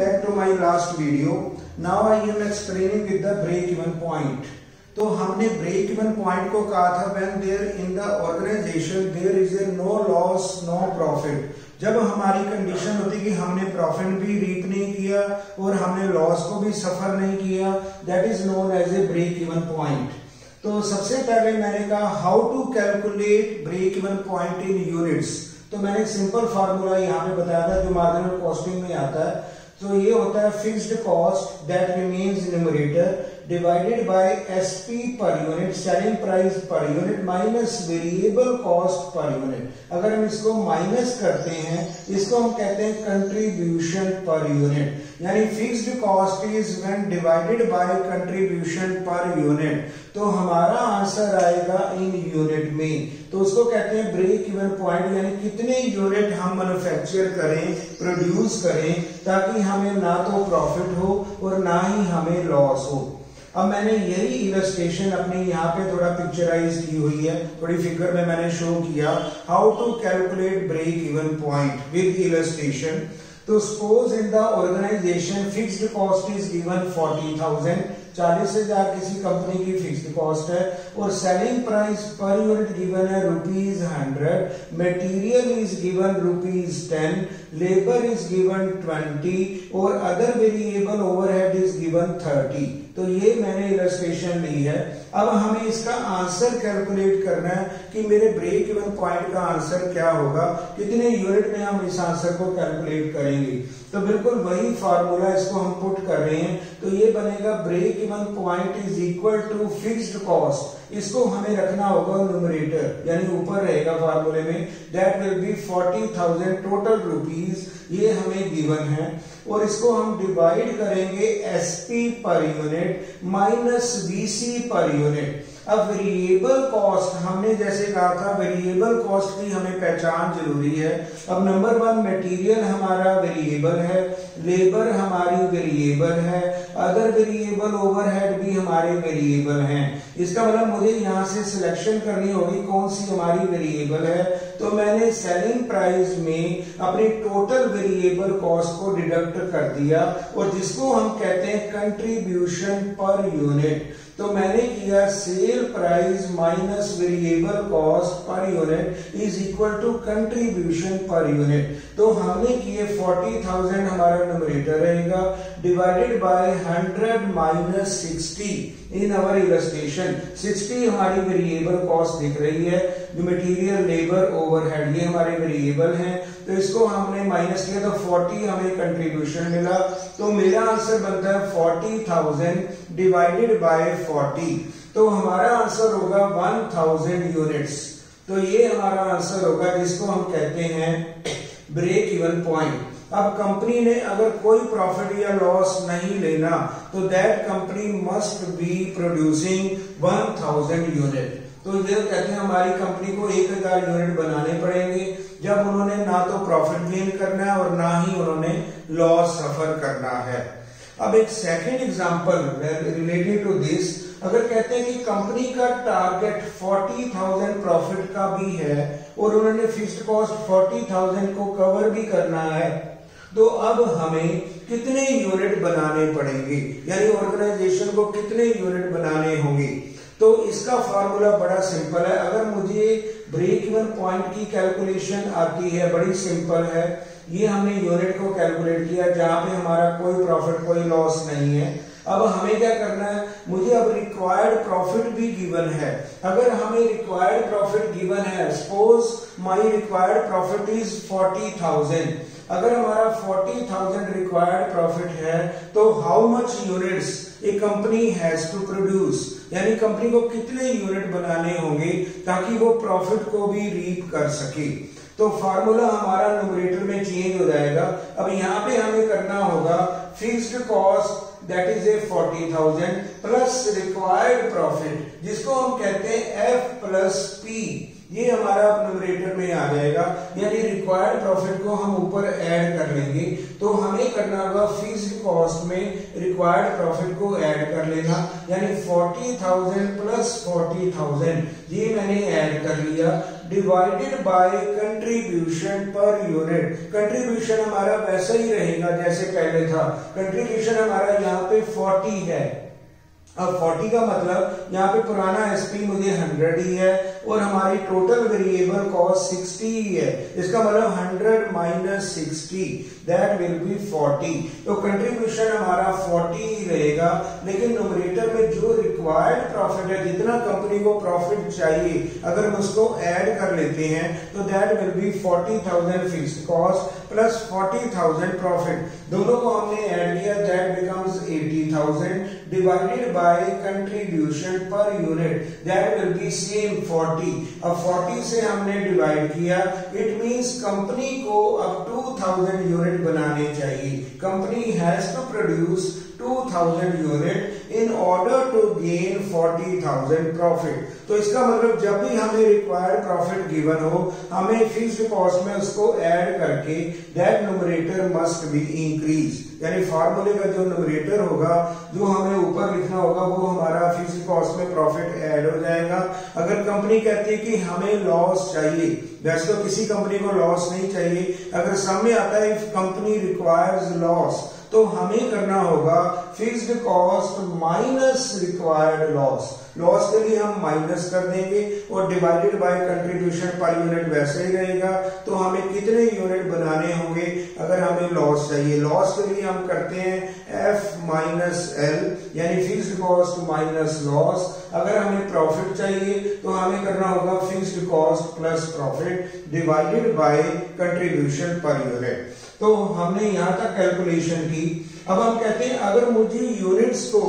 back to my last video. Now I am explaining with the break even point. तो हमने break even point को कहा था when there in the organization there is a no loss no profit. जब हमारी condition होती कि हमने प्रॉफिट भी रीप नहीं किया और हमने लॉस को भी सफर नहीं किया, that is known as a break even point. तो सबसे पहले मैंने कहा how to calculate break even point in units. तो मैंने सिंपल फार्मूला यहाँ पे बताया था जो मार्जिनल कॉस्टिंग में आता है. तो ये होता है fixed cost that remains numerator divided by SP per unit, selling price per unit minus variable cost per unit. अगर हम इसको माइनस करते हैं इसको हम कहते हैं कंट्रीब्यूशन पर यूनिट. यानी fixed cost is when divided by contribution per unit. तो हमारा आंसर आएगा इन यूनिट में. तो उसको कहते हैं ब्रेक इवन पॉइंट, यानी कितने यूनिट हम मैन्युफैक्चर करें, प्रोड्यूस करें ताकि हमें ना तो प्रॉफिट हो और ना ही हमें लॉस हो. अब मैंने यही इलस्ट्रेशन अपने यहाँ पे थोड़ा पिक्चराइज की हुई है, थोड़ी फिगर में मैंने शो किया how to calculate break even point with illustration. तो suppose in the organization fixed cost is given 40,000, 40,000 किसी कंपनी की फिक्स्ड कॉस्ट है और selling price per unit given है ₹100, material is given ₹10, labour is given 20 और other variable overhead is given 30. तो ये मैंने इलस्ट्रेशन ली है. अब हमें इसका आंसर कैलकुलेट करना है कि मेरे ब्रेक इवन पॉइंट का आंसर क्या होगा, कितने यूनिट में हम इस आंसर को कैलकुलेट करेंगे. तो बिल्कुल वही फार्मूला इसको हम पुट कर रहे हैं. तो ये बनेगा break even point is equal to fixed cost. इसको हमें रखना होगा न्यूमरेटर, यानी ऊपर रहेगा फार्मूले में, that will B 40,000 total rupees, ये हमें गिवन है. और इसको हम डिवाइड करेंगे SP per unit minus VC per unit. अब वेरिएबल कॉस्ट हमने जैसे कहा था वेरिएबल कॉस्ट की हमें पहचान जरूरी है. अब नंबर 1 मटेरियल हमारा वेरिएबल है, लेबर हमारी वेरिएबल है, अदर वेरिएबल ओवरहेड भी हमारे वेरिएबल हैं. इसका मतलब मुझे यहाँ से सिलेक्शन करनी होगी कौन सी हमारी वेरिएबल है. तो मैंने सेलिंग प्राइस में अपनी टोटल वेरिएबल कॉस्ट को डिडक्ट कर दिया और जिसको हम कहते हैं कंट्रीब्यूशन पर यूनिट. तो मैंने किया sale price minus variable cost per unit is equal to contribution per unit. तो हमने किए 40,000 हमारा न्यूमरेटर रहेगा divided by 100 minus 60 in our illustration. 60 हमारी वेरिएबल कॉस्ट दिख रही है, मटेरियल लेबर ओवरहेड ये हमारे वेरिएबल हैं. तो इसको हमने माइनस किया तो 40 हमें कंट्रीब्यूशन मिला. तो मेरा आंसर बनता है 40,000 डिवाइडेड बाय 40. तो हमारा आंसर होगा 1000 यूनिट्स. तो ये हमारा आंसर होगा जिसको हम कहते हैं ब्रेक इवन पॉइंट. अब कंपनी ने अगर कोई प्रॉफिट या लॉस नहीं लेना तो that company must be producing 1000 unit. तो ये कहते हैं हमारी कंपनी को 1000 यूनिट बनाने पड़ेंगे जब उन्होंने ना तो प्रॉफिट गेन करना है और ना ही उन्होंने लॉस सफर करना है. अब एक second example related to this, अगर कहते हैं कि कंपनी का टारगेट 40,000 प्रॉफिट का भी है और उन्होंने फिक्स्ड कॉस्ट 40,000 को कवर भी करना है, तो अब हमें कितने यूनिट बनाने पड़ेंगे, यानी ऑर्गेनाइजेशन को कितने यूनिट बनाने होंगे. तो इसका फार्मूला बड़ा सिंपल है. अगर मुझे ब्रेक इवन पॉइंट की कैलकुलेशन आती है, बड़ी सिंपल है. ये हमने यूनिट को कैलकुलेट किया जहां पे हमारा कोई प्रॉफिट कोई लॉस नहीं है. अब हमें क्या करना है, मुझे अब रिक्वायर्ड प्रॉफिट भी गिवन है. अगर हमें रिक्वायर्ड प्रॉफिट गिवन है, suppose my required profit is 40,000. अगर हमारा 40,000 रिक्वायर्ड प्रॉफिट है तो how much units a company has to produce, यानी कंपनी को कितने यूनिट बनाने होंगे ताकि वो प्रॉफिट को भी रीप कर सके. तो फार्मूला हमारा न्यूमरेटर में चेंज हो जाएगा. अब यहाँ पे हमें करना होगा fixed cost that is a 40,000 plus required profit जिसको हम कहते हैं F प्लस P. ये हमारा न्यूमरेटर में आ जाएगा, यानी रिक्वायर्ड प्रॉफिट को हम ऊपर ऐड कर लेंगे. तो हमें करना होगा फिक्स्ड कॉस्ट में रिक्वायर्ड प्रॉफिट को ऐड कर लेना, यानी 40,000 प्लस 40,000 ये मैंने ऐड कर लिया divided by contribution per unit. Contribution हमारा वैसा ही रहेगा जैसे पहले था। कंट्रीब्यूशन हमारा यहाँ पे 40 है। अब 40 का मतलब यहाँ पे पुराना एसपी मुझे 100 ही है और हमारी टोटल वेरिएबल कॉस्ट 60 ही है। इसका मतलब 100 माइनस 60 दैट विल बी 40। तो कंट्रीब्यूशन हमारा 40 ही रहेगा, लेकिन न्यूमरेटर में जो रिक्वायर्ड प्रॉफिट है, जितना कंपनी को प्रॉफिट चाहिए, अगर हम उसको ऐड कर लेते हैं तो that will B 40,000 fixed cost plus 40,000 profit. दोनों को हमने ऐड किया, that becomes 80,000 divided by contribution per unit, that will B same 40। अब 40 से हमने डिवाइड किया, इट मींस कंपनी को अब 2000 यूनिट बनाने चाहिए। Company has to produce 2000 unit in order to gain 40,000 profit. तो इसका मतलब जब भी हमें रिक्वायर्ड प्रॉफिट गिवन हो, हमें फिक्स्ड कॉस्ट में उसको ऐड करके that numerator must be increase, यानी फार्मूले का जो न्यूमरेटर होगा, जो हमें ऊपर लिखना होगा, वो हमारा फिक्स्ड कॉस्ट में प्रॉफिट ऐड हो जाएगा। अगर कंपनी कहती है कि हमें लॉस चाहिए, वैसे तो किसी कंपनी को लॉस नहीं चाहिए, अगर सम में आता है इफ कंपनी रिक्वायर्स लॉस, तो हमें करना होगा fixed cost minus required loss. Loss के लिए हम माइनस कर देंगे और divided by contribution per unit वैसे ही रहेगा। तो हमें कितने यूनिट बनाने होंगे अगर हमें लॉस चाहिए? लॉस के लिए हम करते हैं F माइनस L, यानी फिक्स्ड कॉस्ट माइनस लॉस। अगर हमें प्रॉफिट चाहिए तो हमें करना होगा fixed cost plus profit divided by contribution per unit. तो हमने यहां तक कैलकुलेशन की। अब हम कहते हैं अगर मुझे यूनिट्स को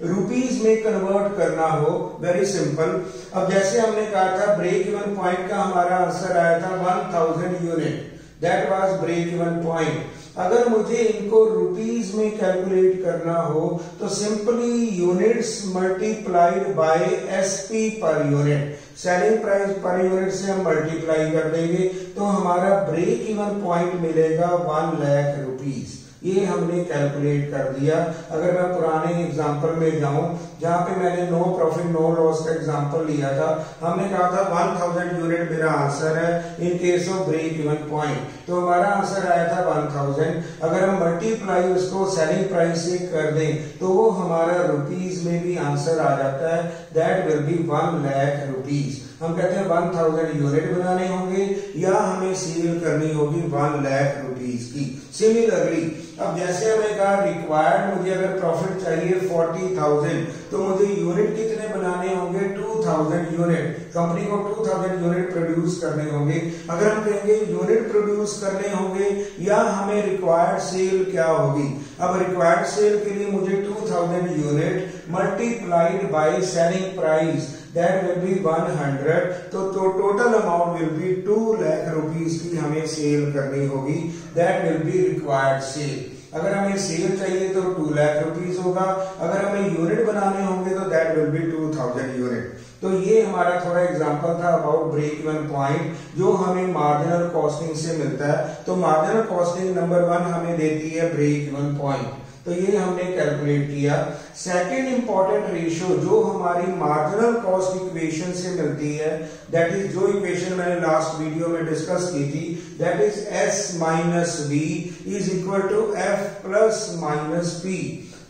रुपीस में कन्वर्ट करना हो, वेरी सिंपल। अब जैसे हमने कहा था ब्रेक इवन पॉइंट का हमारा आंसर आया था 1000 unit, that was break even point. अगर मुझे इनको रुपीस में कैलकुलेट करना हो तो simply units multiplied by SP per unit, selling price per unit से हम मल्टीप्लाई कर देंगे तो हमारा ब्रेक इवन पॉइंट मिलेगा 1 लाख रुपीस। ये हमने कैलकुलेट कर दिया। अगर मैं पुराने एग्जांपल में जाऊं जहां पे मैंने नो प्रॉफिट नो लॉस का एग्जांपल लिया था, हमने कहा था 1000 यूनिट मेरा आंसर है in case of break even point. तो हमारा आंसर आया था 1000। अगर हम मल्टीप्लाई उसको सेलिंग प्राइस से कर दें तो वो हमारा रुपीस में भी आंसर आ जाता है, that will B 1 lakh rupees. हम कहते हैं 1000 यूनिट बनाने होंगे या हमें सेल करनी होगी 1 लाख रुपीस की। सिमिलरली अब जैसे हमें कहा रिक्वायर्ड मुझे अगर प्रॉफिट चाहिए 40,000 तो मुझे यूनिट कितने बनाने होंगे? 2000 यूनिट। कंपनी को 2000 यूनिट प्रोड्यूस करने होंगे। अगर हम कहेंगे यूनिट प्रोड्यूस करने होंगे या हमें रिक्वायर्ड सेल क्या होगी? अब रिक्वायर्ड सेल के लिए मुझे 2000 unit multiplied by selling price, that will be 100। तो total amount will be 2 lakh rupees की हमें सेल करनी होगी, that will be required sale. अगर हमें सेल चाहिए तो 2 लाख रुपीस होगा, अगर हमें यूनिट बनाने होंगे तो दैट विल बी 2000 यूनिट। तो ये हमारा थोड़ा एग्जांपल था अबाउट ब्रेक इवन पॉइंट जो हमें मार्जिनल कॉस्टिंग से मिलता है। तो मार्जिनल कॉस्टिंग नंबर 1 हमें देती है ब्रेक इवन पॉइंट, तो ये हमने कैलकुलेट किया। सेकंड इंपॉर्टेंट रेशियो जो हमारी मार्जिनल कॉस्ट इक्वेशन से मिलती है, दैट इज जो इक्वेशन मैंने लास्ट वीडियो में डिस्कस की थी, that is S minus V is equal to F plus minus P।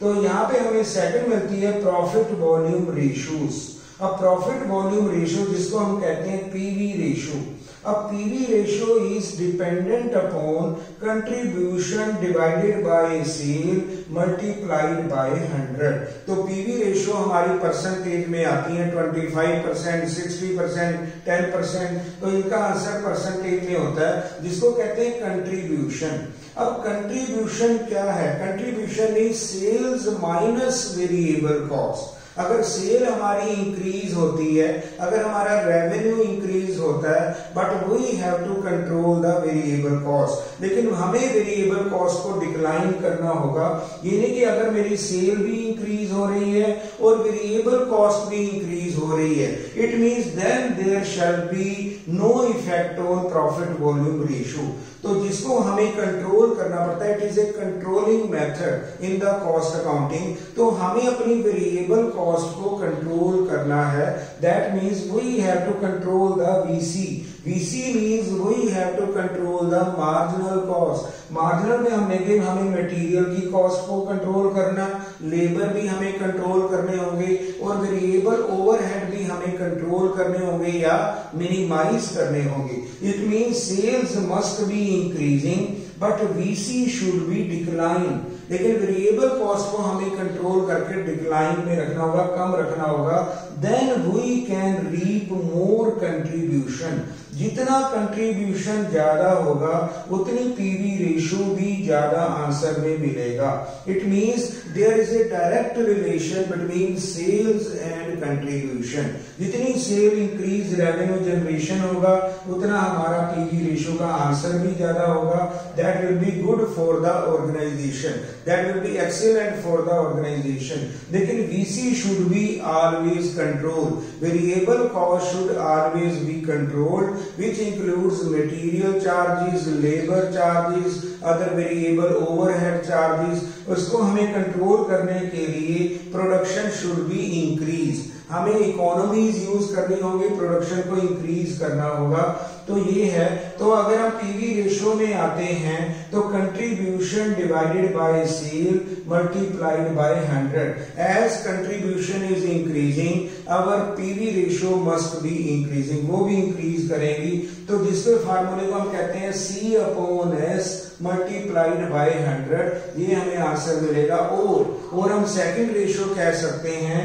तो यहाँ पे हमें सेकंड मिलती है प्रॉफिट वॉल्यूम रेशियोज। अब प्रॉफिट वॉल्यूम रेशियो जिसको हम कहते हैं पीवी रेशियो। अब PV ratio is dependent upon contribution divided by sale multiplied by 100। तो पीवी रेशियो हमारी परसेंटेज में आती है 25%, 60%, 10%। तो इनका आंसर परसेंटेज में होता है जिसको कहते हैं कंट्रीब्यूशन। अब कंट्रीब्यूशन क्या है? Contribution is sales minus variable cost. अगर सेल हमारी इंक्रीज होती है, अगर हमारा रेवेन्यू इंक्रीज होता है, but we have to control the variable cost. लेकिन हमें वेरिएबल कॉस्ट को डिक्लाइन करना होगा, यानी कि अगर मेरी सेल भी इंक्रीज हो रही है और वेरिएबल कॉस्ट भी इंक्रीज हो रही है, it means then there shall be no effect on profit volume ratio. तो जिसको हमें कंट्रोल करना पड़ता है, it is a controlling method in the cost accounting. तो हमें अपनी वेरिएबल कॉस्ट को कंट्रोल करना है। That means we have to control the VC. VC means we have to control the marginal cost. Marginal में हमें मटेरियल की cost को कंट्रोल करना, लेबर भी हमें कंट्रोल करने होंगे और वेरिएबल ओवरहेड भी हमें कंट्रोल करने होंगे या मिनिमाइज करने होंगे। It means sales must be increasing but VC should be decline. लेकिन वेरिएबल कॉस्ट को हमें कंट्रोल करके डिक्लाइन में रखना होगा, कम रखना होगा। Then we can reap more contribution. जितना कंट्रीब्यूशन ज्यादा होगा उतनी पीवी रेशियो भी ज्यादा आंसर में मिलेगा। It means there is a direct relation between sales and contribution. जितनी सेल इंक्रीज रेवेन्यू जनरेशन होगा उतना हमारा पीवी रेशियो का आंसर भी ज्यादा होगा। That will be good for the organization, that will be excellent for the organization. लेकिन VC should be always control. Variable cost should always be controlled which includes material charges, labor charges, other variable overhead charges। उसको हमें control करने के लिए production should be increase. हमें economies use करनी होगी, production को इंक्रीज करना होगा। तो ये है। तो अगर हम पीवी रेशियो में आते हैं तो contribution divided by sale multiplied by 100। As contribution is increasing our PV ratio must be increasing, वो भी इंक्रीज करेगी। तो जिसके फार्मूले को हम कहते हैं C upon S multiplied by 100, ये हमें आंसर मिलेगा। और हम सेकंड रेशियो कह सकते हैं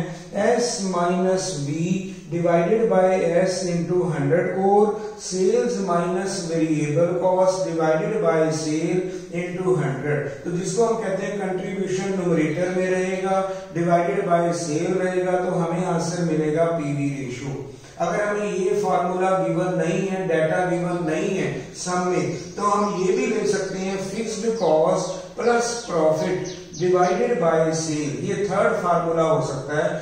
S minus V divided by S into 100 और sales minus variable cost divided by sale into 100। तो जिसको हम कहते हैं कंट्रीब्यूशन न्यूमरेटर में रहेगा, डिवाइडेड बाय सेल रहेगा, तो हमें आंसर मिलेगा पीवी रेशियो। अगर हमें ये फार्मूला गिवन नहीं है, डाटा गिवन नहीं है सम में, तो हम ये भी ले सकते हैं fixed cost plus profit divided by sale. ये थर्ड फार्मूला हो सकता है।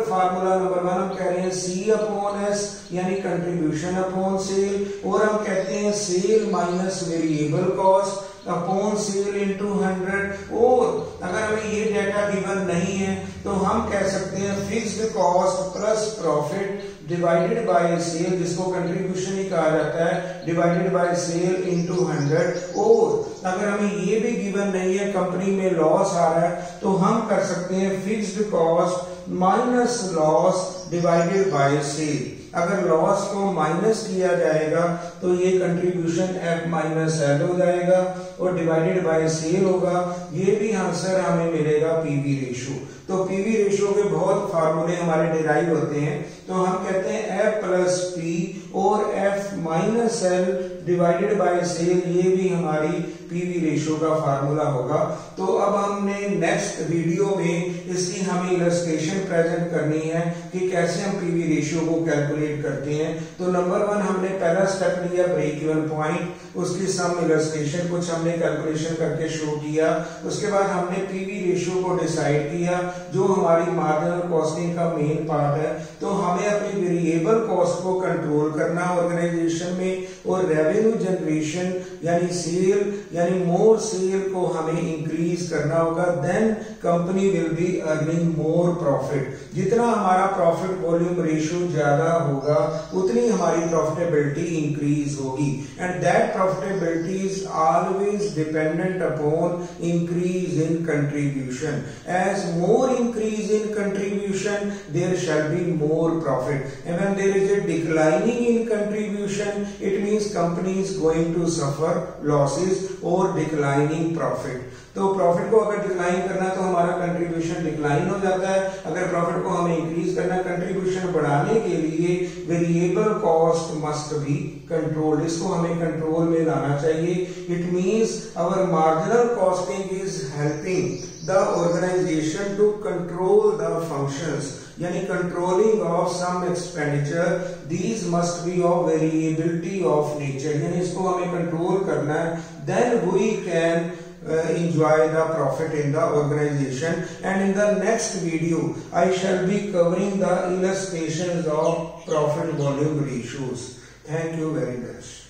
फार्मूला नंबर 1 हम कह रहे हैं C अपॉन S यानी कंट्रीब्यूशन अपॉन सेल, और हम कहते हैं sale minus variable cost upon sale into 100। और अगर हमें ये डाटा गिवन नहीं है तो हम कह सकते हैं fixed cost plus profit divided by sale, जिसको कंट्रीब्यूशन ही कहा जाता है, डिवाइडेड बाय सेल इंटू 100। और अगर हमें ये भी गिवन नहीं है, कंपनी में लॉस आ रहा है, तो हम कर सकते हैं fixed cost minus loss divided by sale. अगर लॉस को माइनस किया जाएगा तो ये कंट्रीब्यूशन F माइनस L हो जाएगा और डिवाइडेड बाय सेल होगा। ये भी आंसर हमें मिलेगा पीवी रेशियो। तो पीवी रेशियो के बहुत फार्मूले हमारे डिराइव होते हैं। तो हम कहते हैं F प्लस P और F minus L divided by sale, ये भी हमारी पीवी रेशियो का फार्मूला होगा। तो अब हमने नेक्स्ट वीडियो में इसकी हमें इलस्ट्रेशन प्रेजेंट करनी है कि कैसे हम पीवी रेशियो को कैलकुलेट करते हैं। तो नंबर 1 हमने पहला स्टेप लिया ब्रेक इवन पॉइंट, उसकी सम इलस्ट्रेशन कुछ हमने कैलकुलेशन करके शो किया। उसके बाद हमने पीवी रेशियो को डिसाइड किया जो हमारी मार्जिनल कॉस्टिंग का मेन पार्ट है। तो हमें अपनी वेरिएबल कॉस्ट को कंट्रोल करना ऑर्गेनाइजेशन में, और रेवेन्यू जनरेशन यानी सेल यानी मोर सेल को हमें इंक्रीज करना होगा। Then company will be earning more profit. जितना हमारा प्रॉफिट वॉल्यूम रेशियो ज्यादा होगा उतनी हमारी प्रॉफिटेबिलिटी इंक्रीज होगी, and that profitability is always dependent upon increase in contribution. As more increase in contribution there shall be more profit, and when there is a declining in contribution it means company is going to suffer losses or declining profit। तो profit को अगर decline करना तो हमारा contribution decline हो जाता है। अगर प्रॉफिट को हमें इंक्रीज करना, कंट्रीब्यूशन बढ़ाने के लिए variable cost must be controlled, इसको हमें कंट्रोल में लाना चाहिए। It means our marginal costing is helping the organization to control the functions, यानी controlling of some expenditure, these must be of variability of nature, यानी इसको हमें कंट्रोल करना है। Then we can enjoy the profit in the organization, and in the next video I shall be covering the illustrations of profit volume ratios. Thank you very much.